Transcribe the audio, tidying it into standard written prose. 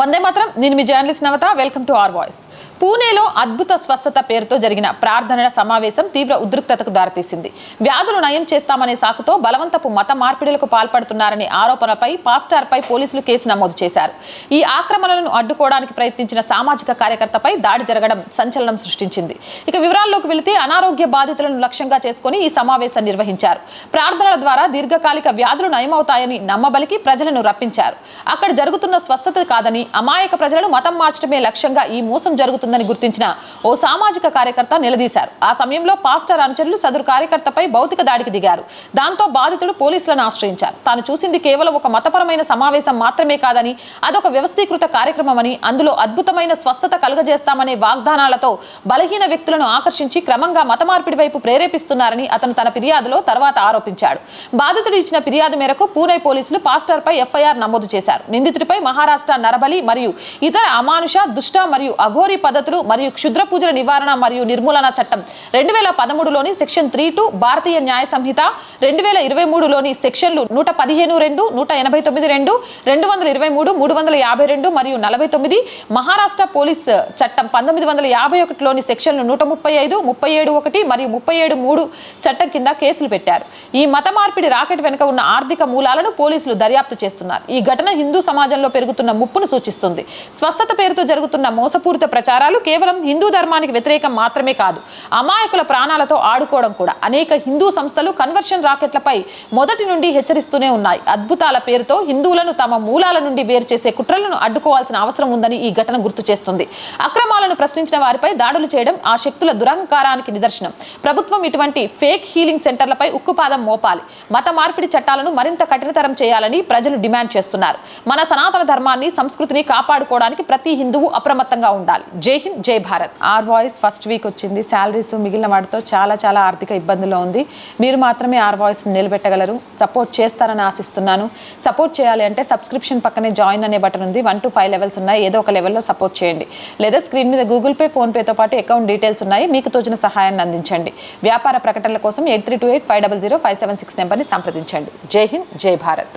వందే మాత్రం. నేను మీ journalist Navata. Welcome to our voice. పూణేలో అద్భుత స్వస్థత పేరుతో జరిగిన ప్రార్థనల సమావేశం తీవ్ర ఉద్రిక్తతకు దారితీసింది. వ్యాధులు నయం చేస్తామనే సాకుతో బలవంతపు మత మార్పిడులకు పాల్పడుతున్నారనే ఆరోపణలపై పాస్టర్పై పోలీసులు కేసు నమోదు చేశారు. ఈ ఆక్రమణలను అడ్డుకోవడానికి ప్రయత్నించిన సామాజిక కార్యకర్తపై దాడి జరగడం సంచలనం సృష్టించింది. ఇక వివరాల్లోకి వెళితే అనారోగ్య బాధితులను లక్ష్యంగా చేసుకుని ఈ సమావేశం నిర్వహించారు. ప్రార్థనల ద్వారా దీర్ఘకాలిక వ్యాధులు నయమవుతాయని నమ్మబలికి ప్రజలను రప్పించారు. అక్కడ జరుగుతున్న స్వస్థత కాదని, అమాయక ప్రజలను మతం మార్చడమే లక్ష్యంగా ఈ మోసం జరుగుతుందని గుర్తించిన ఓ సామాజిక కార్యకర్త నిలదీశారు. ఆ సమయంలో పాస్టర్ అనుచరులు సదరు కార్యకర్తపై భౌతిక దాడికి దిగారు. దాంతో బాధితుడు పోలీసులను ఆశ్రయించారు. తాను చూసింది కేవలం ఒక మతపరమైన సమావేశం మాత్రమే కాదని, అదొక వ్యవస్థీకృత కార్యక్రమమని, అందులో అద్భుతమైన స్వస్థత కలుగజేస్తామనే వాగ్దానాలతో బలహీన వ్యక్తులను ఆకర్షించి క్రమంగా మత మార్పిడి వైపు ప్రేరేపిస్తున్నారని అతను తన ఫిర్యాదులో తర్వాత ఆరోపించాడు. బాధితుడు ఇచ్చిన ఫిర్యాదు మేరకు పూణే పోలీసులు పాస్టర్పై ఎఫ్ఐఆర్ నమోదు చేశారు. నిందితుడిపై మహారాష్ట్ర నరబలి మరియు ఇతర అమానుష, దుష్ట మరియు అఘోరి పద్ధతులు మరియు క్షుద్ర పూజల నివారణ మరియు నిర్మూలన చట్టం 2013లోని సెక్షన్ 3(2), భారతీయ న్యాయ సంహిత 2023లోని సెక్షన్లు 115(2), 189(2), 223, 352 మరియు 49, మహారాష్ట్ర పోలీస్ చట్టం 1951లోని సెక్షన్లు 135, 37(1) మరియు 37(3) చట్టం కింద కేసులు పెట్టారు. ఈ మత మార్పిడి రాకెట్ వెనుక ఉన్న ఆర్థిక మూలాలను పోలీసులు దర్యాప్తు చేస్తున్నారు. ఈ ఘటన హిందూ సమాజంలో పెరుగుతున్న ముప్పును సూచిస్తుంది. స్వస్థత పేరుతో జరుగుతున్న మోసపూరిత ప్రచారాలు కేవలం హిందూ ధర్మానికి వ్యతిరేకం మాత్రమే కాదు, అమాయకుల ప్రాణాలతో ఆడుకోవడం కూడా. అనేక హిందూ సంస్థలు కన్వర్షన్ రాకెట్లపై మొదటి నుండి హెచ్చరిస్తూనే ఉన్నాయి. అద్భుతాల పేరుతో హిందువులను తమ మూలాల నుండి వేరు చేసే కుట్రలను అడ్డుకోవాల్సిన అవసరం ఉందని ఈ ఘటన గుర్తు చేస్తుంది. అక్రమాలను ప్రశ్నించిన వారిపై దాడులు చేయడం ఆ శక్తుల దురహంకారానికి నిదర్శనం. ప్రభుత్వం ఇటువంటి ఫేక్ హీలింగ్ సెంటర్లపై ఉక్కుపాదం మోపాలి. మత మార్పిడి చట్టాలను మరింత కఠినతరం చేయాలని ప్రజలు డిమాండ్ చేస్తున్నారు. మన సనాతన ధర్మాన్ని, సంస్కృతిని కాపాడుకోవడానికి ప్రతి హిందువు అప్రమత్తంగా ఉండాలి. జై హింద్, జై భారత్. ఆర్ వాయిస్ ఫస్ట్ వీక్ వచ్చింది. శాలరీస్ మిగిలిన వాటితో చాలా ఆర్థిక ఇబ్బందుల్లో ఉంది. మీరు మాత్రమే ఆర్ వాయిస్ నిలబెట్టగలరు. సపోర్ట్ చేస్తారని ఆశిస్తున్నాను. సపోర్ట్ చేయాలి అంటే సబ్స్క్రిప్షన్ పక్కనే జాయిన్ అనే బటన్ ఉంది. 1 to 5 లెవెల్స్ ఉన్నాయి. ఏదో ఒక లెవెల్లో సపోర్ట్ చేయండి. లేదా స్క్రీన్ మీద గూగుల్ పే, ఫోన్ పేతో పాటు అకౌంట్ డీటెయిల్స్ ఉన్నాయి. మీకు తోచిన సహాయాన్ని అందించండి. వ్యాపార ప్రకటనల కోసం 8328500576 నెంబర్ని సంప్రదించండి. జై హింద్, జై భారత్.